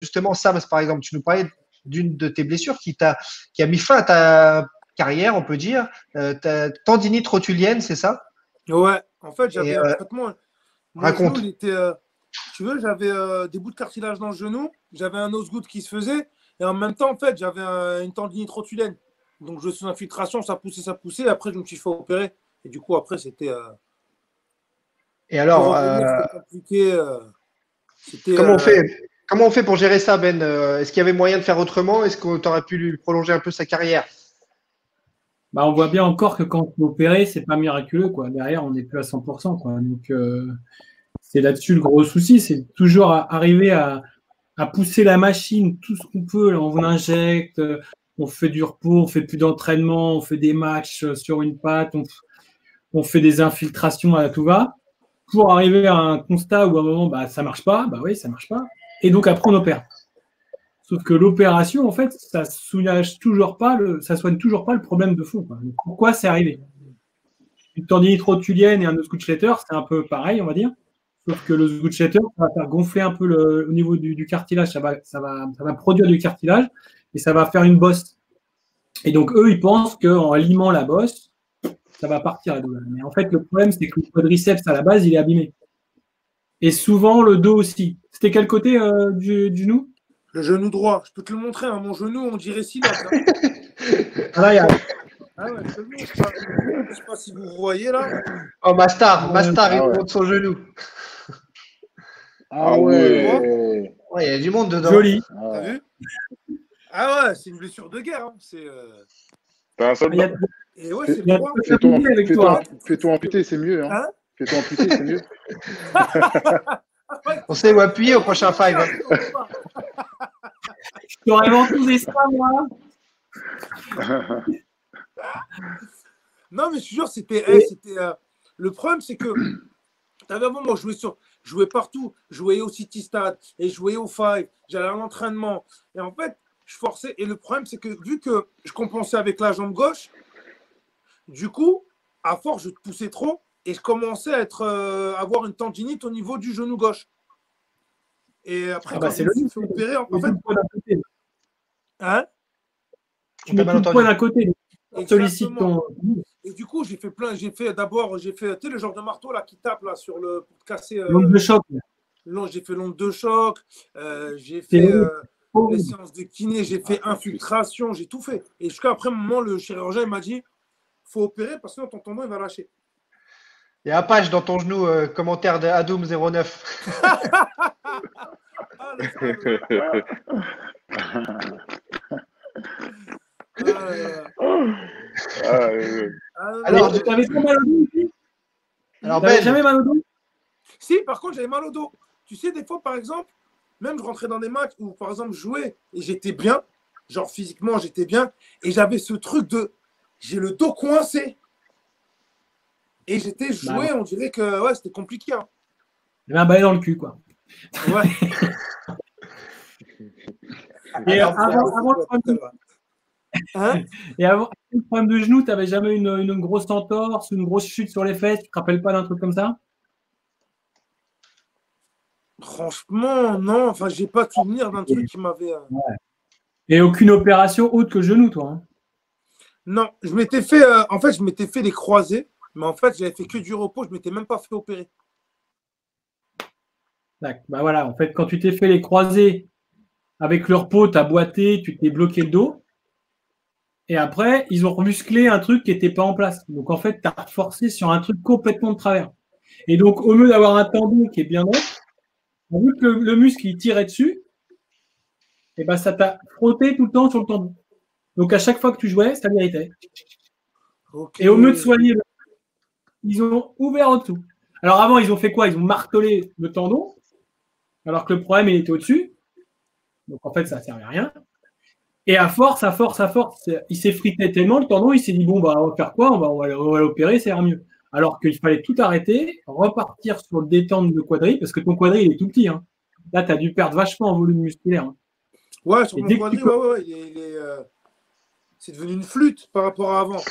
justement ça, parce que par exemple, tu nous parlais d'une de tes blessures qui a mis fin à ta carrière, on peut dire, ta tendinite rotulienne, c'est ça? Ouais, en fait, Et j'avais, en fait, mon genou, raconte. il était, tu veux, j'avais des bouts de cartilage dans le genou, j'avais un osgood qui se faisait, et en même temps, en fait, j'avais une tendinite rotulienne. Donc, je suis en infiltration, ça poussait, et après, je me suis fait opérer. Et du coup, après, c'était, Et pour alors, revenir, c'était compliqué. C'était, comment on fait? Comment on fait pour gérer ça, Ben? Est-ce qu'il y avait moyen de faire autrement? Est-ce que tu aurais pu lui prolonger un peu sa carrière? Bah, on voit bien encore que quand on est opéré, c'est pas miraculeux, quoi. Derrière, on n'est plus à 100%, quoi. Donc, c'est là-dessus le gros souci, c'est toujours arriver à pousser la machine tout ce qu'on peut. Là, on injecte, on fait du repos, on fait plus d'entraînement, on fait des matchs sur une patte, on fait des infiltrations à tout va, pour arriver à un constat où à un moment, bah, ça marche pas, bah oui, ça marche pas. Et donc après, on opère. Sauf que l'opération, en fait, ça soigne toujours pas le problème de fond, quoi. Donc, pourquoi c'est arrivé? Une tendinite rotulienne et un osgood-schletter, c'est un peu pareil, on va dire. Sauf que le osgood-schletter, ça va faire gonfler un peu au niveau du cartilage, ça va produire du cartilage et ça va faire une bosse. Et donc, eux, ils pensent qu'en limant la bosse, ça va partir la douleur. Mais en fait, le problème, c'est que le quadriceps, à la base, il est abîmé. Et souvent, le dos aussi. C'était quel côté du genou? le genou droit. Je peux te le montrer, hein, mon genou, on dirait Silox. Hein. Ah là, il y a... Ah ouais, je te le montre. Là. Je sais pas si vous voyez là. Oh, Mastar, Mastar, il Ah ouais. monte son genou. Ah Tu vois ouais. Ouais, il y a du monde dedans. Joli. T'as vu? Ah ouais, c'est une blessure de guerre. Hein. C'est, T'as un seul. Il y a, Et ouais, Fais- c'est il y a le droit. Fais-toi avec toi. Fais-toi amputer, c'est mieux. Hein. Hein? Fais-toi amputer, c'est mieux. On sait où appuyer au prochain five. Je t'aurais ventousé ça, moi. Non, mais je te jure, c'était. Le problème, c'est que. T'avais avant, moi, je jouais partout. Je jouais au City Stade et je jouais au Five. J'allais à l'entraînement. Et en fait, je forçais. Et le problème, c'est que vu que je compensais avec la jambe gauche, du coup, à force, je poussais trop et je commençais à avoir une tendinite au niveau du genou gauche. Et après, Ah bah, quand je c'est me suis logique. fait opérer, en Tu mets fait, tout le poids d'un côté. hein, Tu mets mal tout le poids entendu. d'un côté. Sollicite exactement. ton Et du coup, j'ai fait, tu sais, le genre de marteau là qui tape là pour casser. nombre de choc. J'ai fait l'onde de choc, j'ai C'est fait horrible. les séances de kiné, j'ai fait infiltration, j'ai tout fait. Et jusqu'à après un moment, le chirurgien il m'a dit faut opérer parce que sinon ton tendon il va lâcher. Il y a un page dans ton genou, commentaire de Adoum09. Ah, le fameux. Ah, Alors, non. T'avais pas mal au dos aussi? alors T'avais Ben, jamais mal au dos? Si, par contre, j'avais mal au dos. Tu sais, des fois, par exemple, même je rentrais dans des matchs où, par exemple, je jouais et j'étais bien, genre physiquement, j'étais bien, et j'avais ce truc de j'ai le dos coincé. Et j'étais joué, on dirait que ouais, c'était compliqué. Hein. Il y avait un balai dans le cul, quoi. Ouais. Et attends, avant le problème Hein? Et avant le problème de genou, tu n'avais jamais une grosse entorse, une grosse chute sur les fesses? Tu te rappelles pas d'un truc comme ça? Franchement, non. Enfin, j'ai pas de souvenir d'un truc qui m'avait. Et aucune opération autre que genou, toi, hein? Non, je m'étais fait. En fait, je m'étais fait des croisés, mais en fait, j'avais fait que du repos. Je m'étais même pas fait opérer. Bah voilà, en fait, quand tu t'es fait les croisés avec leur peau, tu as boité, tu t'es bloqué le dos. Et après, ils ont remusclé un truc qui n'était pas en place. Donc, en fait, tu as forcé sur un truc complètement de travers. Et donc, au lieu d'avoir un tendon qui est bien net, vu que le muscle il tirait dessus, et ben, ça t'a frotté tout le temps sur le tendon. Donc, à chaque fois que tu jouais, ça l'irritait. Ok. Et au lieu de soigner, ils ont ouvert en dessous. Alors, avant, ils ont fait quoi? Ils ont martelé le tendon, alors que le problème, il était au-dessus. Donc, en fait, ça ne servait à rien. Et à force, il s'est frité tellement le tendon, il s'est dit bon, bah, on va faire quoi? On va l'opérer, ça ira mieux. Alors qu'il fallait tout arrêter, repartir sur le détente de quadrille, parce que ton quadrille, il est tout petit. Hein. Là, tu as dû perdre vachement en volume musculaire. Hein. Ouais, sur Et mon dès que quadrille, tu peux- ouais, c'est devenu une flûte par rapport à avant.